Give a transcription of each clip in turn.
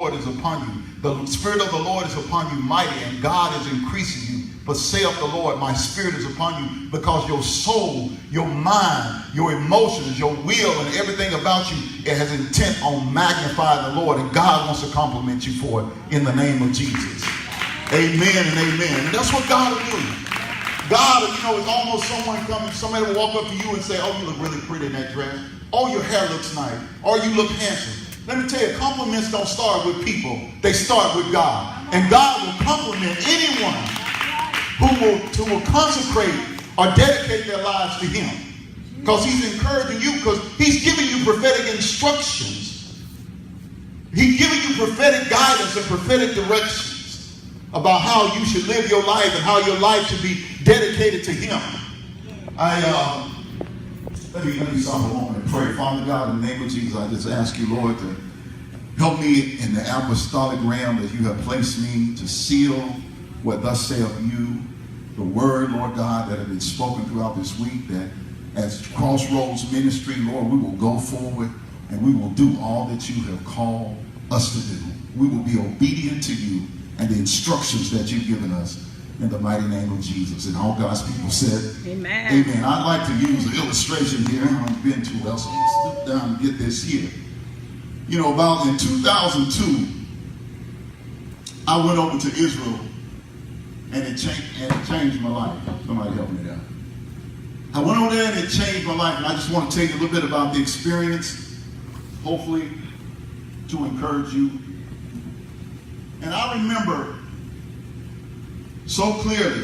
Lord is upon you. The Spirit of the Lord is upon you mighty, and God is increasing you. But saith the Lord, my Spirit is upon you, because your soul, your mind, your emotions, your will, and everything about you, it has intent on magnifying the Lord, and God wants to compliment you for it in the name of Jesus. Amen and amen. And that's what God will do. God, it's almost somebody will walk up to you and say, oh, you look really pretty in that dress. Oh, your hair looks nice. Or you look handsome. Let me tell you, compliments don't start with people. They start with God. And God will compliment anyone who will consecrate or dedicate their lives to Him. Because He's encouraging you, because He's giving you prophetic instructions. He's giving you prophetic guidance and prophetic directions about how you should live your life and how your life should be dedicated to Him. Let me stop a moment and pray. Father God, in the name of Jesus, I just ask you, Lord, to help me in the apostolic realm that you have placed me to seal what thus saith you, the word, Lord God, that have been spoken throughout this week, that as Crossroads Ministry, Lord, we will go forward and we will do all that you have called us to do. We will be obedient to you and the instructions that you've given us. In the mighty name of Jesus. And all God's people said, amen. Amen. I'd like to use an illustration here. I haven't been too well, so I'll slip down and get this here. About in 2002, I went over to Israel, and it changed my life. Somebody help me there. I went over there, and it changed my life. And I just want to tell you a little bit about the experience, hopefully to encourage you. And I remember so clearly,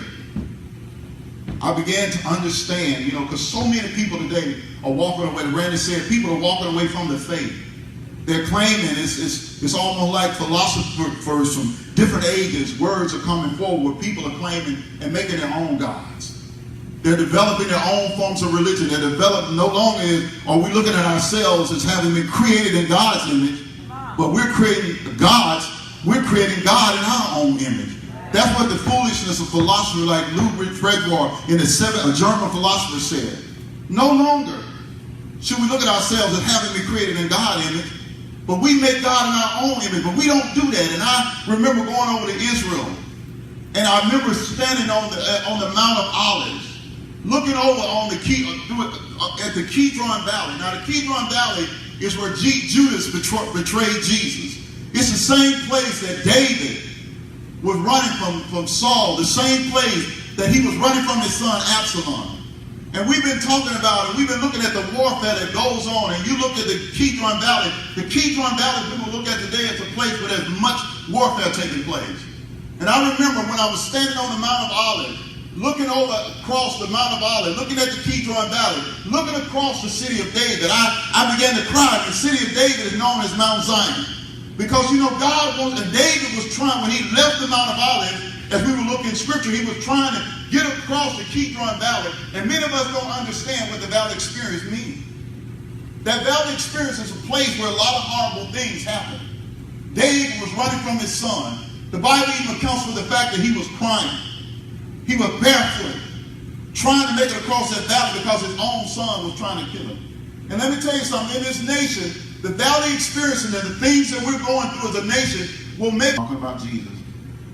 I began to understand, because so many people today are walking away. Randy said people are walking away from the faith. They're claiming it's almost like philosophers from different ages. Words are coming forward where people are claiming and making their own gods. They're developing their own forms of religion. They're developing, no longer are we looking at ourselves as having been created in God's image, but we're creating God in our own image. That's what the foolishness of philosophers like Ludwig Fredwar a German philosopher said. No longer should we look at ourselves as having been created in God's image, but we make God in our own image. But we don't do that. And I remember going over to Israel, and I remember standing on the Mount of Olives, looking over at the Kidron Valley. Now, the Kidron Valley is where Judas betrayed Jesus. It's the same place that David was running from Saul, the same place that he was running from his son Absalom. And we've been talking about it. We've been looking at the warfare that goes on. And you look at the Kidron Valley. The Kidron Valley people look at today as a place where there's much warfare taking place. And I remember when I was standing on the Mount of Olives, looking over across the Mount of Olives, looking at the Kidron Valley, looking across the city of David, I began to cry. The city of David is known as Mount Zion. Because, God wants, and David was trying, when he left the Mount of Olives, as we were looking in Scripture, he was trying to get across the Kidron Valley. And many of us don't understand what the valley experience means. That valley experience is a place where a lot of horrible things happen. David was running from his son. The Bible even accounts for the fact that he was crying. He was barefoot, trying to make it across that valley because his own son was trying to kill him. And let me tell you something, in this nation, the valley experience and the things that we're going through as a nation will make... Talking about Jesus,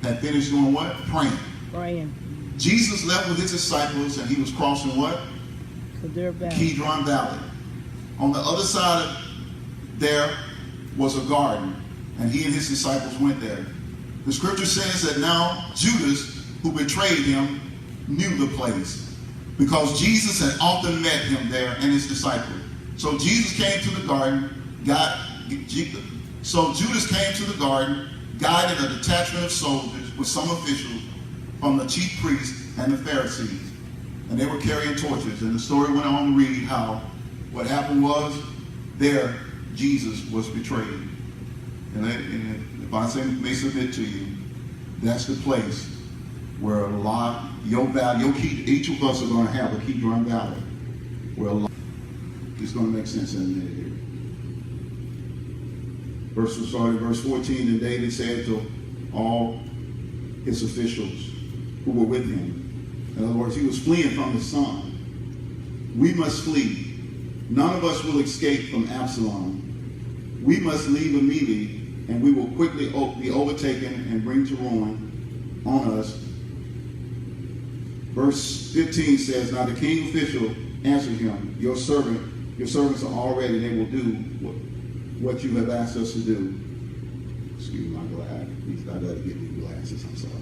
had finished doing what? Praying. Jesus left with his disciples and he was crossing what? Kidron Valley. On the other side of there was a garden, and he and his disciples went there. The scripture says that now Judas, who betrayed him, knew the place because Jesus had often met him there and his disciples. So Jesus came to the garden. So Judas came to the garden, guided a detachment of soldiers with some officials from the chief priests and the Pharisees. And they were carrying torches. And the story went on to read how what happened was there Jesus was betrayed. And if I may submit to you, that's the place where a lot, each of us are going to have a Kidron Valley, where a lot, it's going to make sense in a minute here. Verse 14, and David said to all his officials who were with him, in other words, he was fleeing from his son. We must flee. None of us will escape from Absalom. We must leave immediately and we will quickly be overtaken and bring to ruin on us. Verse 15 says, now the king official answered him, your servants are all ready. They will do what you have asked us to do. Excuse my glass. I got to get new glasses. I'm sorry.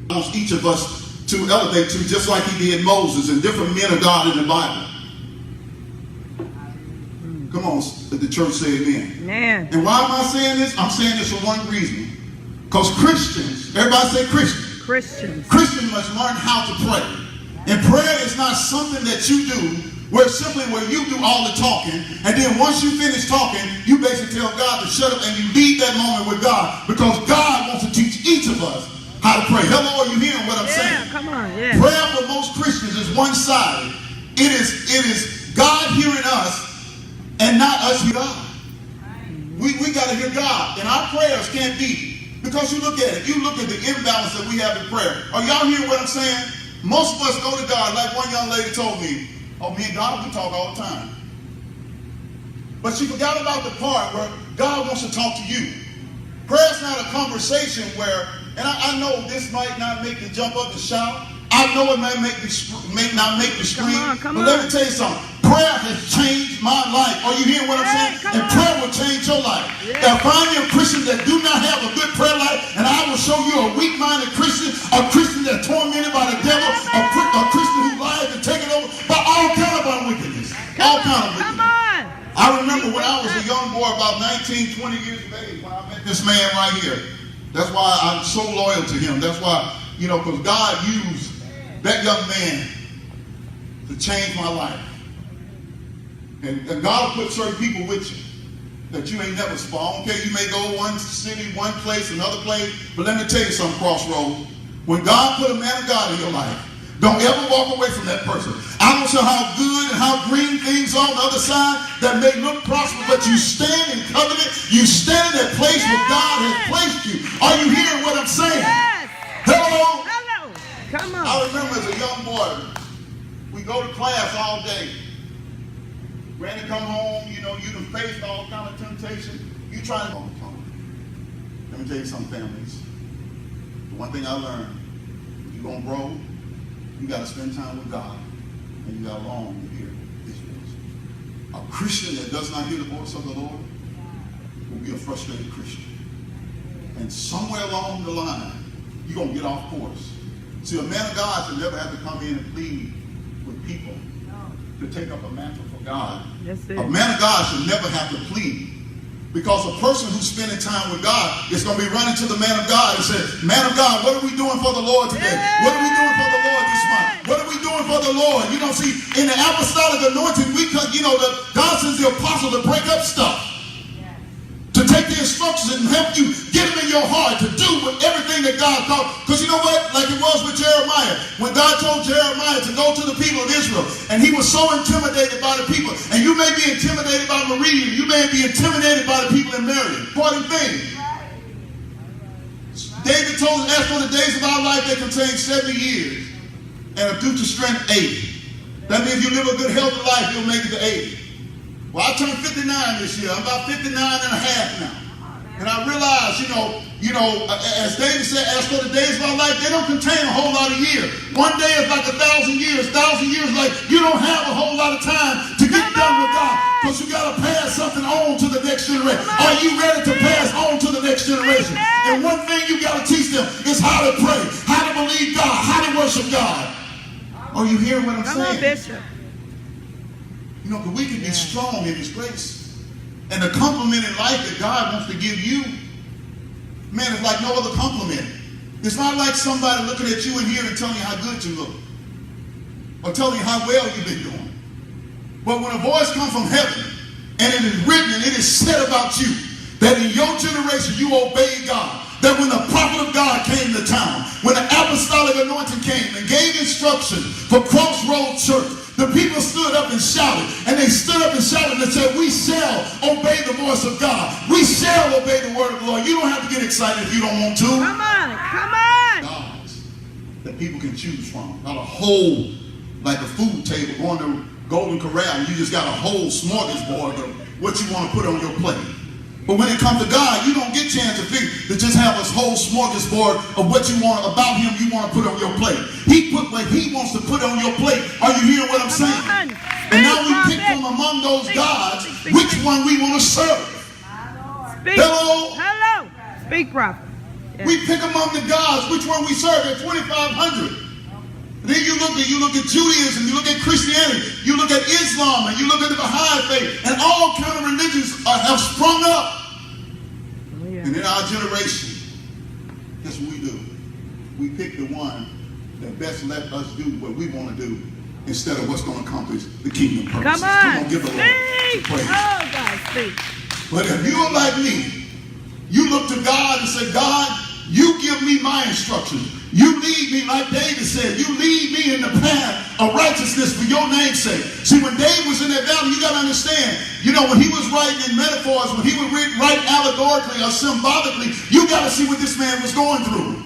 He wants each of us to elevate to, just like he did Moses and different men of God in the Bible. Come on, the church say amen. Amen. And why am I saying this? I'm saying this for one reason. Because Christians, everybody say Christians. Christians must learn how to pray. And prayer is not something that you do where you do all the talking, and then once you finish talking, you basically tell God to shut up and you leave that moment with God, because God wants to teach each of us how to pray. Hello, are you hearing what I'm saying? Come on, yeah. Prayer for most Christians is one-sided. It is God hearing us and not us hearing God. We got to hear God, and our prayers can't be, because you look at it, you look at the imbalance that we have in prayer. Are y'all hearing what I'm saying? Most of us go to God, like one young lady told me, oh, me and God, we talk all the time. But she forgot about the part where God wants to talk to you. Prayer's not a conversation where, and I know this might not make you jump up and shout. I know it may not make you scream. But let me tell you something. Prayer has changed my life. Are you hearing what I'm saying? And prayer will change your life. Now find you a Christian that do not have a good prayer life, and I will show you a weak-minded Christian, a Christian that's tormented by the devil, a Christian who lies and taken over by all kind of wickedness. All kind of wickedness. I remember when I was a young boy, about 19, 20 years of age, when I met this man right here. That's why I'm so loyal to him. That's why, because God used that young man to change my life. And God will put certain people with you that you ain't never spawned. Okay, you may go one city, one place, another place. But let me tell you something, Crossroads. When God put a man of God in your life, don't ever walk away from that person. I don't know how good and how green things are on the other side that may look prosperous, but you stand in covenant. You stand in that place where God has placed you. Are you hearing what I'm saying? Yes. Hello? Hello. Come on. I remember as a young boy, we go to class all day. Granny come home, you done faced all kind of temptation. You try to Let me tell you something, families. The one thing I learned, if you're going to grow, you got to spend time with God, and you got to long to hear his voice. A Christian that does not hear the voice of the Lord will be a frustrated Christian. And somewhere along the line, you're going to get off course. See, a man of God should never have to come in and plead with people to take up a mantle for God. A man of God should never have to plead, because a person who's spending time with God is going to be running to the man of God and say, man of God, what are we doing for the Lord today? What are we doing for the Lord this month? What are we doing for the Lord? See, in the apostolic anointing, God sends the apostle to break up stuff, to take the instructions and help you get them in your heart to do with everything that God called. Because you know what? Like it was with Jeremiah. When God told Jeremiah to go to the people of Israel, and he was so intimidated by the people, and you may be intimidated by Maria, you may be intimidated by the people in Marion. Important thing. David told us, as for the days of our life, they contain 70 years, and of due to strength, 80. That means if you live a good, healthy life, you'll make it to 80. Well, I turned 59 this year. I'm about 59 and a half now. And I realize, as David said, as for the days of our life, they don't contain a whole lot of years. One day is like 1,000 years. 1,000 years like you don't have a whole lot of time to get done with God, because you got to pass something on to the next generation. Are you ready to pass on to the next generation? And one thing you got to teach them is how to pray, how to believe God, how to worship God. Are you hearing what I'm saying? Come on, Bishop. Because we can be strong in his grace. And the compliment in life that God wants to give you, man, it's like no other compliment. It's not like somebody looking at you in here and telling you how good you look, or telling you how well you've been doing. But when a voice comes from heaven, and it is written and it is said about you, that in your generation you obeyed God, that when the prophet of God came to town, when the apostolic anointing came and gave instruction for Crossroads Church, the people stood up and shouted. And they stood up and shouted and said, we shall obey the voice of God. We shall obey the word of the Lord. You don't have to get excited if you don't want to. Come on, come on. Gods that people can choose from. Not a whole, like a food table, going to Golden Corral, and you just got a whole smorgasbord of what you want to put on your plate. But when it comes to God, you don't get a chance to just have a whole smorgasbord of what you want about him, you want to put on your plate. He put what he wants to put on your plate. Are you hearing what I'm saying? And now we pick from among those gods which one we want to serve. Hello? Hello. Speak, prophet. Yes. We pick among the gods which one we serve at 2,500. Then you look at Judaism, you look at Christianity, you look at Islam, and you look at the Baha'i faith, and all kind of religions have sprung up. Oh, yeah. And in our generation, guess what we do? We pick the one that best let us do what we want to do instead of what's going to accomplish the kingdom purposes. Come on. Give the Lord Speak. praise. Oh, God, speak. But if you're like me, you look to God and say, God, you give me my instructions. You lead me, like David said, you lead me in the path of righteousness for your name's sake. See, when David was in that valley, you got to understand, when he was writing in metaphors, when he would write allegorically or symbolically, you got to see what this man was going through.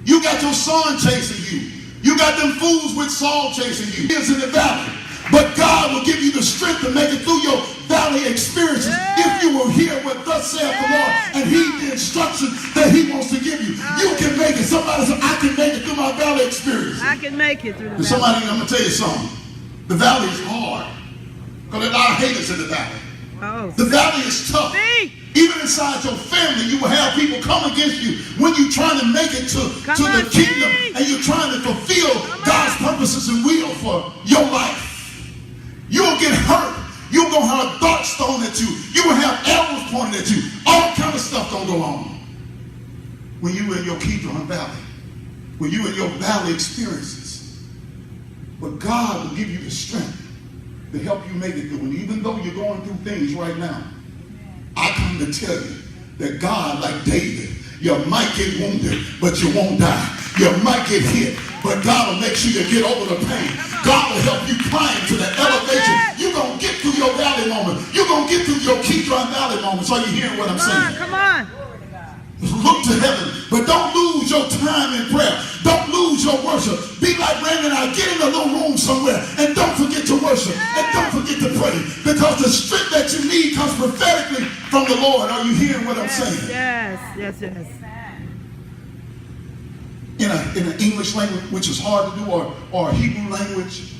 You got your son chasing you. You got them fools with Saul chasing you. He is in the valley. But God will give you the strength to make it through your valley experiences if you will hear what thus saith the Lord and heed the instructions that he wants to give you. You can make it. Somebody said, I can make it through my valley experience. I can make it through the valley. Somebody, I'm going to tell you something. The valley is hard. Because there are a lot of haters in the valley. Oh. The valley is tough. Speak. Even inside your family, you will have people come against you when you're trying to make it to the kingdom and you're trying to fulfill God's purposes and will for your life. You'll get hurt. You're going to have darts thrown at you. You will have arrows pointed at you. All kind of stuff don't go on. When you're in your Kidron Valley. When you're in your valley experiences. But God will give you the strength to help you make it through. And even though you're going through things right now, I come to tell you that God, like David, you might get wounded, but you won't die. You might get hit, but God will make sure you get over the pain. God will help you climb to the elevation. You're going to get through your valley moment. You're going to get through your Kidron Valley moments. Are you hearing what I'm saying? Come on. Look to heaven, but don't lose your time in prayer. Don't lose your worship. Be like Brandon and I. Get in a little room somewhere and don't forget to worship and don't forget to pray, because the strength that you need comes prophetically from the Lord. Are you hearing what I'm saying? Yes. In an English language, which is hard to do, or a Hebrew language,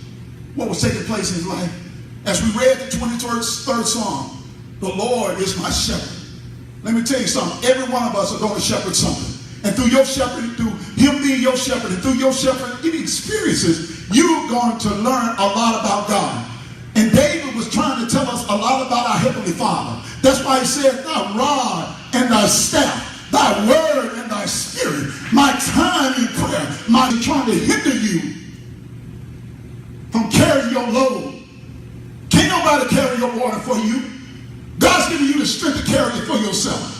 what was taking place in his life? As we read the 23rd Psalm, the Lord is my shepherd. Let me tell you something. Every one of us are going to shepherd something. And through your shepherding, through him being your shepherd, and through your shepherding experiences, you're going to learn a lot about God. And David was trying to tell us a lot about our Heavenly Father. That's why he said, thy rod and thy staff, thy word and thy spirit, my time in prayer, my trying to hinder you from carrying your load. Can't nobody carry your water for you. God's giving you the strength to carry it for yourself.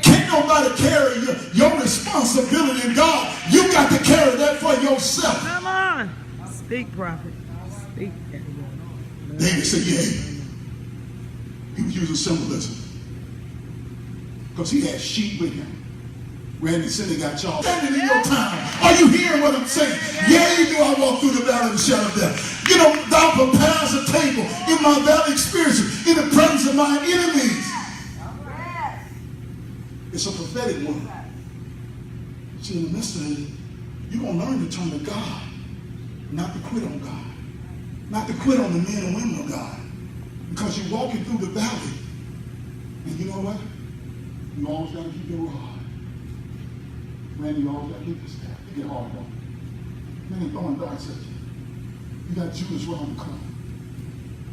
Can't nobody carry your responsibility in God. You got to carry that for yourself. Come on. Speak, prophet. Speak. David said, he was using symbolism. Because he had sheep with him. Randy said he got y'all standing in your time. Are you hearing what I'm saying? Yea, do I walk through the valley of the shadow of death. Thou prepares a table in my valley experiences, in the presence of my enemies. It's a prophetic word. See, in the midst of it, you're going to learn to turn to God, not to quit on God, not to quit on the men and women of God, because you're walking through the valley. And you know what? You always got to keep your rod. Man, you always got to keep the staff. You get hard though. Man, they're throwing darts at you. You got Judas around the corner.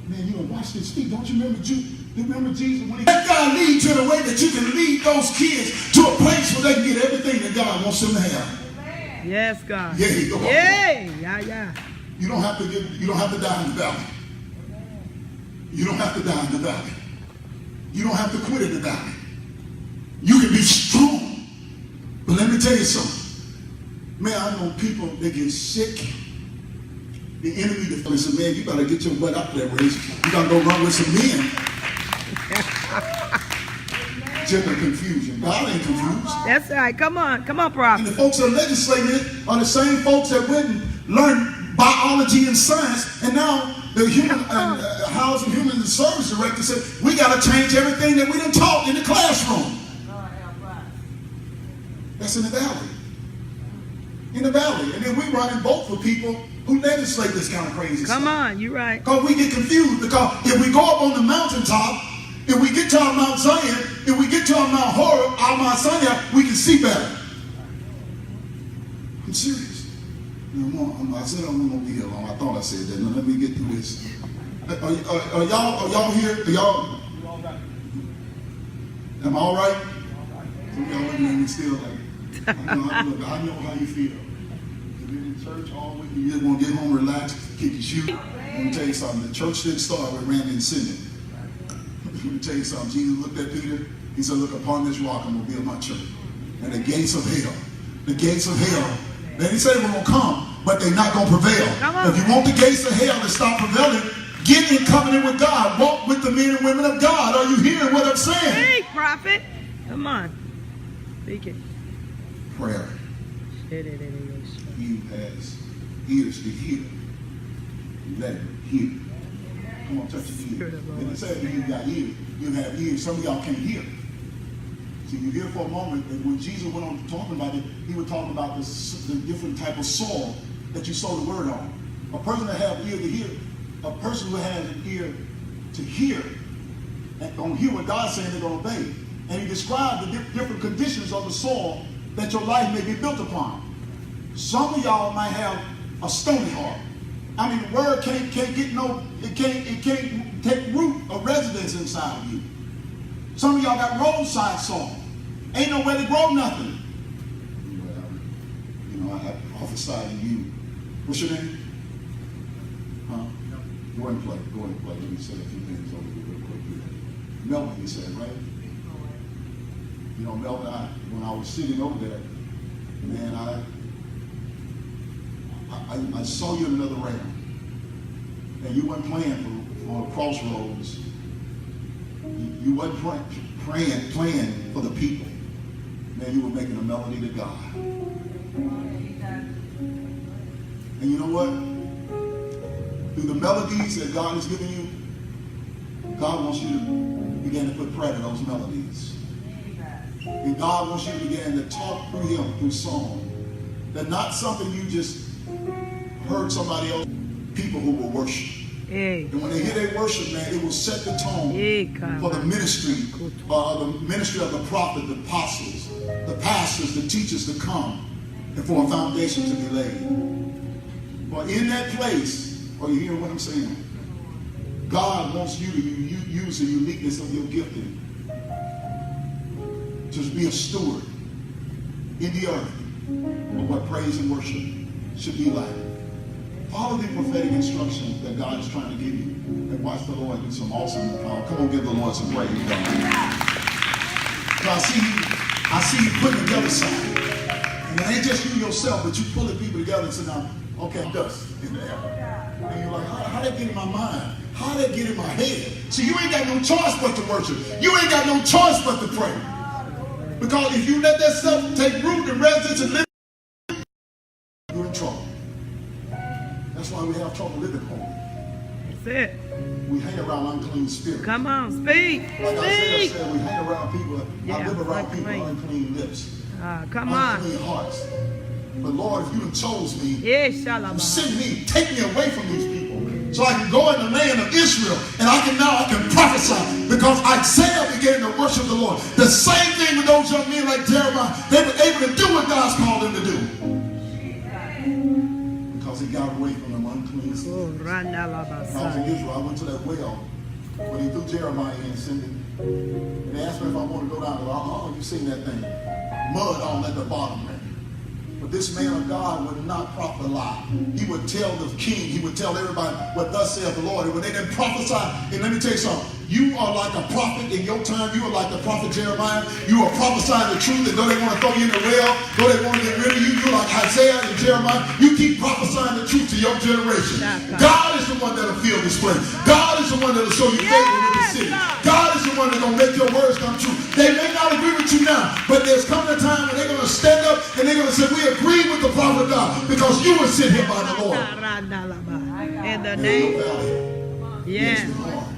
Man, you gonna watch this feet. Don't you remember Jesus when he let God lead you in a way that you can lead those kids to a place where they can get everything that God wants them to have. Yes, God. Yeah. Yeah. You don't have to die in the valley. You don't have to die in the valley. You don't have to quit in the valley. You can be strong. But let me tell you something. Man, I know people that get sick. The enemy, they say, man, you better get your butt out there, Race. You got to go run with some men. Just a confusion. God ain't confused. That's right. Come on, prophet. And the folks that legislated are the same folks that went and learned biology and science, and now The human housing human service director said, we got to change everything that we done taught in the classroom. That's in the valley. In the valley. And then we run in both with people who legislate this kind of crazy stuff. Come on, you're right. Because we get confused. Because if we go up on the mountaintop, if we get to our Mount Zion, if we get to our Mount Horeb, our Mount Sinai, we can see better. I'm serious. I said I'm going to be here long. I thought I said that. Now let me get through this. Are y'all here? Are y'all? Am I all right? Some of y'all looking at me still like, I know how you feel. You've been in church all week, you just want to get home, relax, kick your shoes. Let me tell you something. The church didn't start with Randy and Cindy. Let me tell you something. Jesus looked at Peter. He said, look, upon this rock I'm going to build my church. And the gates of hell, then he said we're going to come, but they're not going to prevail. If you want the gates of hell to stop prevailing, get in covenant with God. Walk with the men and women of God. Are you hearing what I'm saying? Hey, prophet. Come on. Speak it. Prayer. He who has ears to hear, let him hear. Come on, touch your ears. And it said you got ears. You have ears. Some of y'all can't hear. See, you hear for a moment, and when Jesus went on talking about it, he was talking about the different type of soil that you sow the word on. A person that has ear to hear, a person who has an ear to hear, and going to hear what God's saying, they're going to obey. And he described the different conditions of the soil that your life may be built upon. Some of y'all might have a stony heart. I mean, the word can't get no, it can't take root or residence inside of you. Some of y'all got roadside soil. Ain't nowhere to grow nothing. I prophesy to you. What's your name? Huh? Go ahead and play. Let me say a few things over here real quick. Melvin, you said, right? Melvin, when I was sitting over there, man, I saw you in another realm. And you weren't playing for Crossroads. You wasn't playing for the people. Man, you were making a melody to God. And you know what? Through the melodies that God has given you, God wants you to begin to put prayer to those melodies. And God wants you to begin to talk through him, through song. That not something you just heard somebody else, people who will worship. Hey. And when they hear their worship, man, it will set the tone for the ministry of the prophet, the apostles, the pastors, the teachers to come, and for a foundation to be laid. But in that place, are you hearing what I'm saying? God wants you to use the uniqueness of your gifting to be a steward in the earth of what praise and worship should be like. Follow the prophetic instructions that God is trying to give you, and watch the Lord do some awesome. Come on, give the Lord some praise. I see you putting together something, and it ain't just you yourself, but you pulling people together and say, "Now, okay, dust in the air," and you're like, "How that get in my mind? How that get in my head?" See, you ain't got no choice but to worship. You ain't got no choice but to pray, because if you let that stuff take root and residence and live, you're in trouble. That's why we have trouble living holy. That's it. We hang around unclean spirits. Come on, speak. Like I Speak. said, we hang around people. I live around people with unclean lips. Come on. Unclean hearts. But Lord, if you have chose me, Yes, you send me, take me away from these people, so I can go in the land of Israel, and I can prophesy, because Isaiah began to worship the Lord. The same thing with those young men like Jeremiah. They were able to do what God's called them to do. He got away from them unclean spirits. When I was in Israel, I went to that well when he threw Jeremiah in and sent it. And they asked me if I want to go down there. Oh, you seen that thing? Mud all at the bottom, man. But this man of God would not prophet a lie. He would tell the king, he would tell everybody what thus saith the Lord. And when they didn't prophesy, and let me tell you something, you are like a prophet in your time. You are like the prophet Jeremiah. You are prophesying the truth, and though they want to throw you in the well, though they want to get rid of you, you're like Isaiah and Jeremiah. You keep prophesying the truth to your generation. God is the one that'll fill this place. God is the one that'll show you favor with the city. God is the one that's going to make your words come true. They may not agree with you now, but there's coming a time when they're going to stand up and they're going to say, we agree with the prophet of God, because you were sent here by the Lord. In the name. Yeah. It's been hard.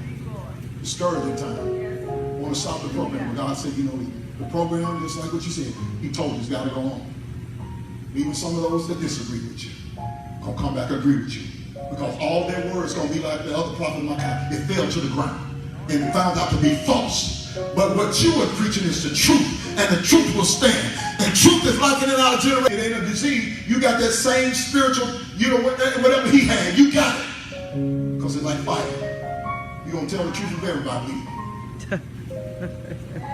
Discouraging time. I want to stop the program. But God said, you know, the program, just like what you said, he told you it's got to go on. Even some of those that disagree with you gonna come back and agree with you. Because all their words gonna be like the other prophet McIntyre. It fell to the ground and it found out to be false. But what you are preaching is the truth, and the truth will stand. And truth is like it in our generation. It ain't a disease. You got that same spiritual, you know, whatever he had, you got it. Because it's like fire. You're gonna tell the truth of everybody.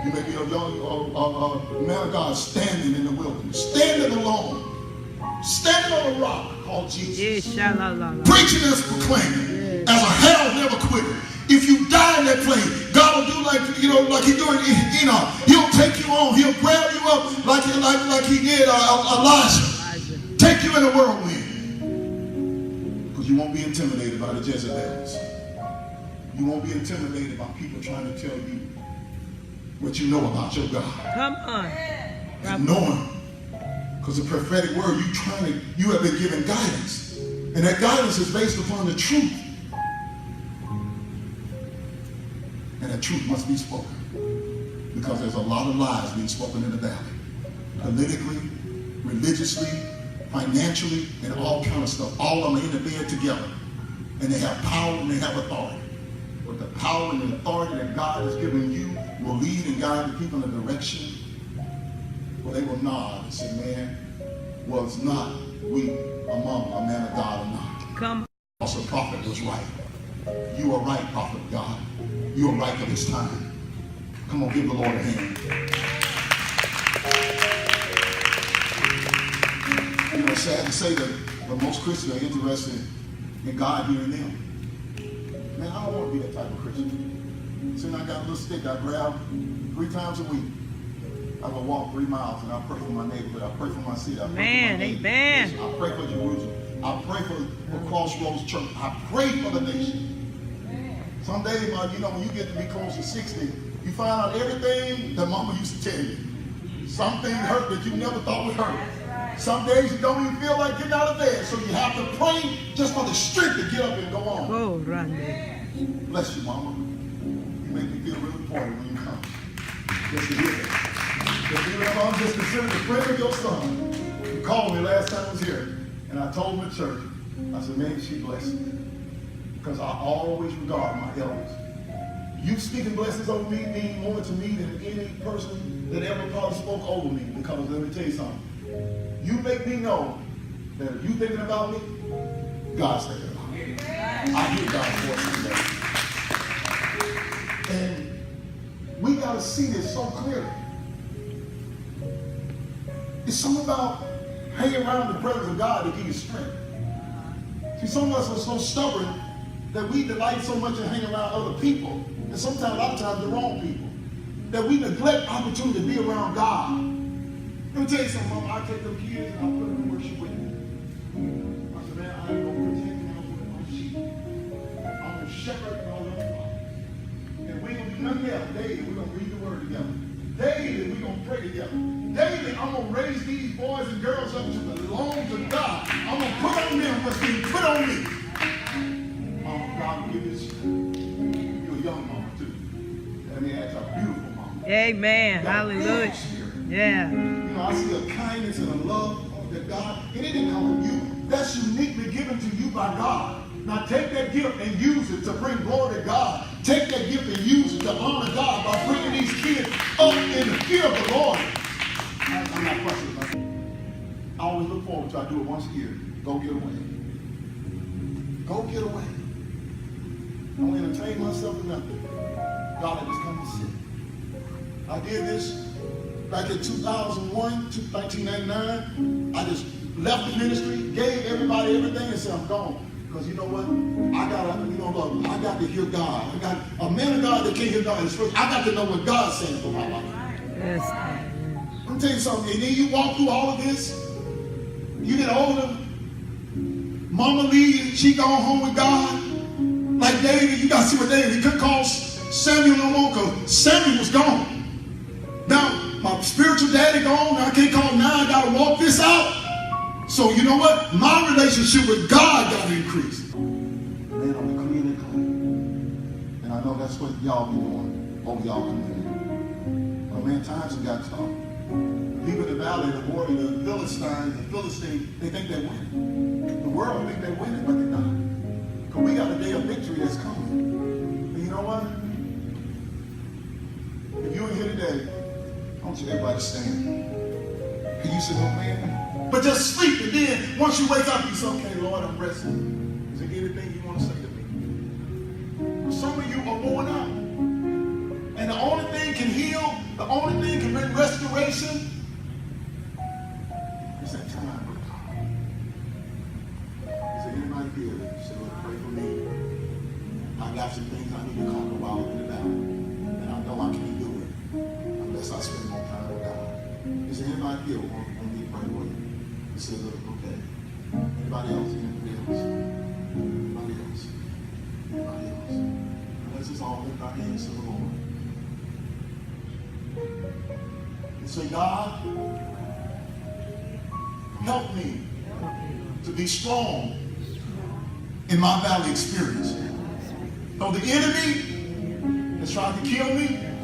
You may be a young man of God standing in the wilderness, standing alone, standing on a rock called Jesus, preaching and proclaiming as a hell never quitter. If you die in that place, God will do like, you know, like he doing Enoch. He'll take you on. He'll grab you up like he did Elijah. Take you in a whirlwind. Because you won't be intimidated by the Jezebels. You won't be intimidated by people trying to tell you what you know about your God. Come on. And knowing. Because the prophetic word, you have been given guidance. And that guidance is based upon the truth. And that truth must be spoken. Because there's a lot of lies being spoken in the valley. Politically, religiously, financially, and all kind of stuff. All of them are in the bed together. And they have power and they have authority. But the power and the authority that God has given you will lead and guide the people in a direction where they will nod and say, man, was not we among a man of God or not? Come. Also, prophet was right. You are right, prophet of God. You are right for this time. Come on, give the Lord a hand. You know, it's sad to say that, but most Christians are interested in God hearing them. Man, I don't want to be that type of Christian. Soon I got a little stick I grab 3 times a week. I go walk 3 miles and I pray for my neighborhood. I pray for my city. I pray for my neighborhood. Amen. I pray for Jerusalem. I pray for Crossroads Church. I pray for the nation. Someday, you know, when you get to be close to 60, you find out everything that mama used to tell you. Something hurt that you never thought would hurt. Some days you don't even feel like getting out of bed, so you have to pray just for the strength to get up and go on. Oh, Randy. Bless you, mama. You make me feel really important when you come. Just to hear that. Just even if I'm just considered a friend of your son. You called me last time I was here, and I told him at church, I said, man, she blessed me. Because I always regard my elders. You speaking blessings over me mean more to me than any person that ever probably spoke over me. Because let me tell you something. You make me know that if you thinking about me, God's thinking about me. I hear God's voice today. And we got to see this so clearly. It's something about hanging around the presence of God to give you strength. See, some of us are so stubborn that we delight so much in hanging around other people, and sometimes, a lot of times, the wrong people, that we neglect opportunity to be around God. Let me tell you something, Mama. I take them kids and I put them in worship with me. I said, man, I ain't gonna protect them. I'm putting my sheep. I'm gonna shepherd my little flock. And we ain't gonna do nothing else. Daily, we're gonna read the word together. Daily, we're gonna pray together. Daily, I'm gonna raise these boys and girls up to belong to God. I'm gonna put on them what's being put on me. God will give this you a young mama too. I mean, that's a beautiful mama. Amen. Hallelujah. Yeah. You know, I see a kindness and a love that God, and it didn't come from you. That's uniquely given to you by God. Now take that gift and use it to bring glory to God. Take that gift and use it to honor God by bringing these kids up in the fear of the Lord. I'm not fussing about it. I always look forward to I do it once a year. Go get away. Go get away. I don't entertain myself or nothing. God, I just come to sit. I did this back in 2001, 1999. I just left the ministry, gave everybody everything, and said, I'm gone. Because you know what? I got to hear God. I got a man of God that can't hear God. I got to know what God's saying for my life. Yes. I'm going to tell you something. And then you walk through all of this. You get older. Mama leaves. She gone home with God. Like David, you got to see what David, he couldn't call Samuel no more because Samuel was gone. Now, my spiritual daddy gone. Now I can't call him now. I got to walk this out. So you know what? My relationship with God got to increase. Man, I'm decreeing and declaring I know that's what y'all be doing over y'all community. But man, times have got tough. People in the valley, the border, the Philistines, they think they're winning. The world think they're winning, but they're not. Because we got a day of victory that's coming. And you know what? If you're here today, I want you everybody to stand. And you say, oh man, but just sleep. And then once you wake up, you say, okay, Lord, I'm resting. Is there anything you want to say to me? Some of you are worn out. And the only thing can heal, the only thing can bring restoration is that time with God. Is there anybody here that say, Lord, pray for me? I got some things I need to conquer while I'm in the battle. And I know I can't do it unless I spend more time with God. Is there anybody here who wants me to pray for you? You say, look, okay. Anybody else? Anybody else? Anybody else? Anybody else? Let's just all lift our hands to the Lord. And say, God, help me to be strong in my valley experience. Though the enemy has tried to kill me,